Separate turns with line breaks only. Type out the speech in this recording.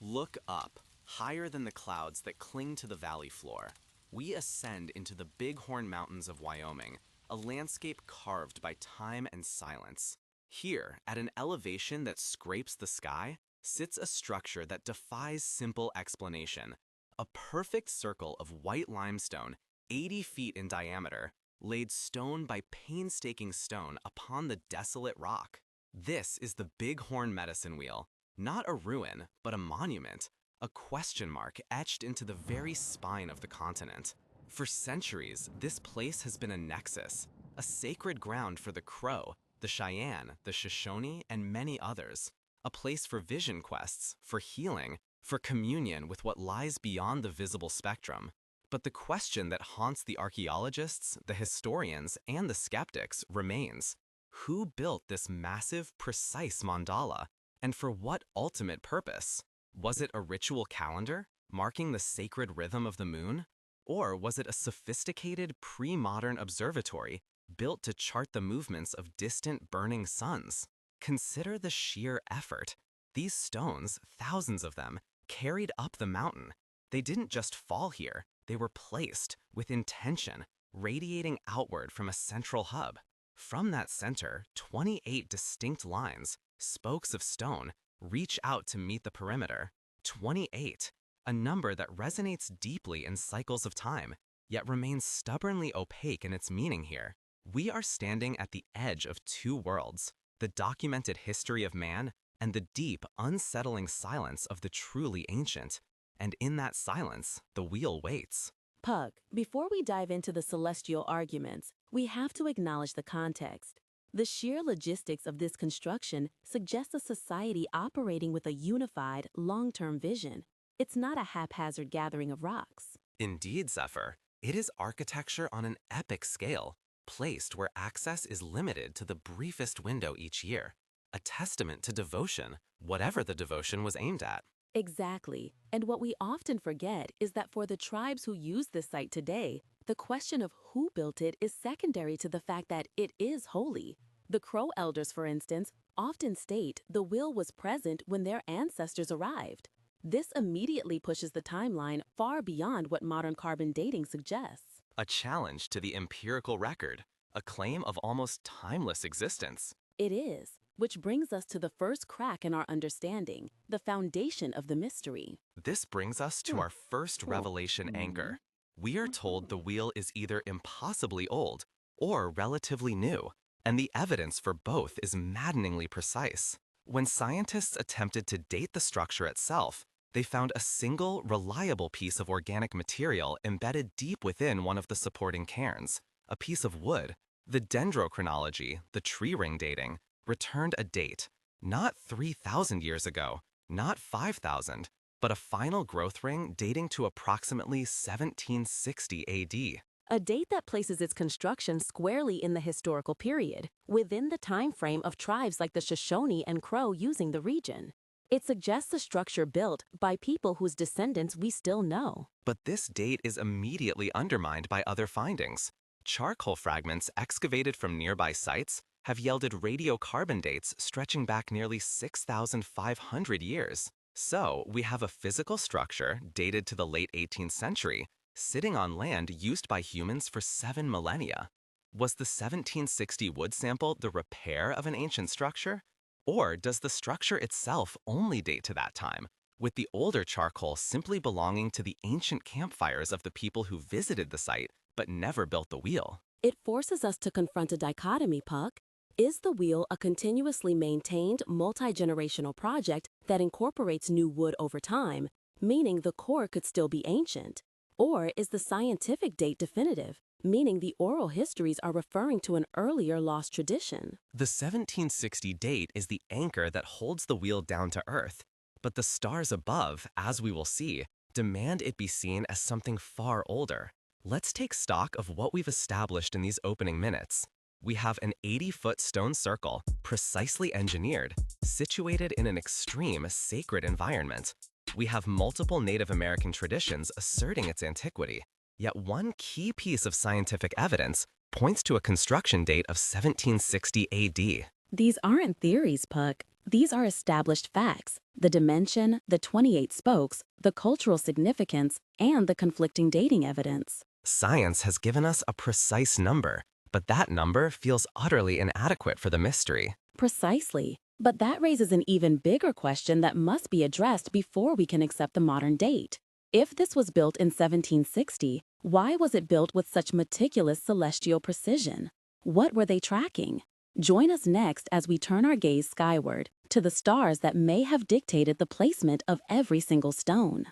Look up, higher than the clouds that cling to the valley floor. We ascend into the Bighorn Mountains of Wyoming, a landscape carved by time and silence. Here, at an elevation that scrapes the sky, sits a structure that defies simple explanation. A perfect circle of white limestone, 80 feet in diameter, laid stone by painstaking stone upon the desolate rock. This is the Bighorn Medicine Wheel, not a ruin, but a monument, a question mark etched into the very spine of the continent. For centuries, this place has been a nexus, a sacred ground for the Crow, the Cheyenne, the Shoshone, and many others. A place for vision quests, for healing, for communion with what lies beyond the visible spectrum. But the question that haunts the archaeologists, the historians, and the skeptics remains: who built this massive, precise mandala, and for what ultimate purpose? Was it a ritual calendar, marking the sacred rhythm of the moon? Or was it a sophisticated, pre-modern observatory built to chart the movements of distant burning suns? Consider the sheer effort. These stones, thousands of them, carried up the mountain. They didn't just fall here, they were placed with intention, radiating outward from a central hub. From that center, 28 distinct lines, spokes of stone, reach out to meet the perimeter. 28, a number that resonates deeply in cycles of time, yet remains stubbornly opaque in its meaning here. We are standing at the edge of two worlds: the documented history of man and the deep, unsettling silence of the truly ancient. And in that silence, the wheel waits.
Pug, before we dive into the celestial arguments, we have to acknowledge the context. The sheer logistics of this construction suggest a society operating with a unified, long-term vision. It's not a haphazard gathering of rocks.
Indeed, Zephyr, it is architecture on an epic scale, placed where access is limited to the briefest window each year. A testament to devotion, whatever the devotion was aimed at.
Exactly. And what we often forget is that for the tribes who use this site today, the question of who built it is secondary to the fact that it is holy. The Crow elders, for instance, often state the wheel was present when their ancestors arrived. This immediately pushes the timeline far beyond what modern carbon dating suggests.
A challenge to the empirical record, a claim of almost timeless existence.
It is, which brings us to the first crack in our understanding, the foundation of the mystery.
This brings us to our first revelation anchor. We are told the wheel is either impossibly old or relatively new, and the evidence for both is maddeningly precise. When scientists attempted to date the structure itself, they found a single, reliable piece of organic material embedded deep within one of the supporting cairns, a piece of wood. The dendrochronology, the tree ring dating, returned a date, not 3,000 years ago, not 5,000, but a final growth ring dating to approximately 1760 AD.
A date that places its construction squarely in the historical period, within the time frame of tribes like the Shoshone and Crow using the region. It suggests a structure built by people whose descendants we still know.
But this date is immediately undermined by other findings. Charcoal fragments excavated from nearby sites have yielded radiocarbon dates stretching back nearly 6,500 years. So, we have a physical structure dated to the late 18th century, sitting on land used by humans for 7 millennia. Was the 1760 wood sample the repair of an ancient structure? Or does the structure itself only date to that time, with the older charcoal simply belonging to the ancient campfires of the people who visited the site but never built the wheel?
It forces us to confront a dichotomy, Puck. Is the wheel a continuously maintained, multi-generational project that incorporates new wood over time, meaning the core could still be ancient? Or is the scientific date definitive, meaning the oral histories are referring to an earlier lost tradition?
The 1760 date is the anchor that holds the wheel down to earth, but the stars above, as we will see, demand it be seen as something far older. Let's take stock of what we've established in these opening minutes. We have an 80-foot stone circle, precisely engineered, situated in an extreme sacred environment. We have multiple Native American traditions asserting its antiquity, yet one key piece of scientific evidence points to a construction date of 1760 AD.
These aren't theories, Puck. These are established facts: the dimension, the 28 spokes, the cultural significance, and the conflicting dating evidence.
Science has given us a precise number, but that number feels utterly inadequate for the mystery.
Precisely. But that raises an even bigger question that must be addressed before we can accept the modern date. If this was built in 1760, why was it built with such meticulous celestial precision? What were they tracking? Join us next as we turn our gaze skyward to the stars that may have dictated the placement of every single stone.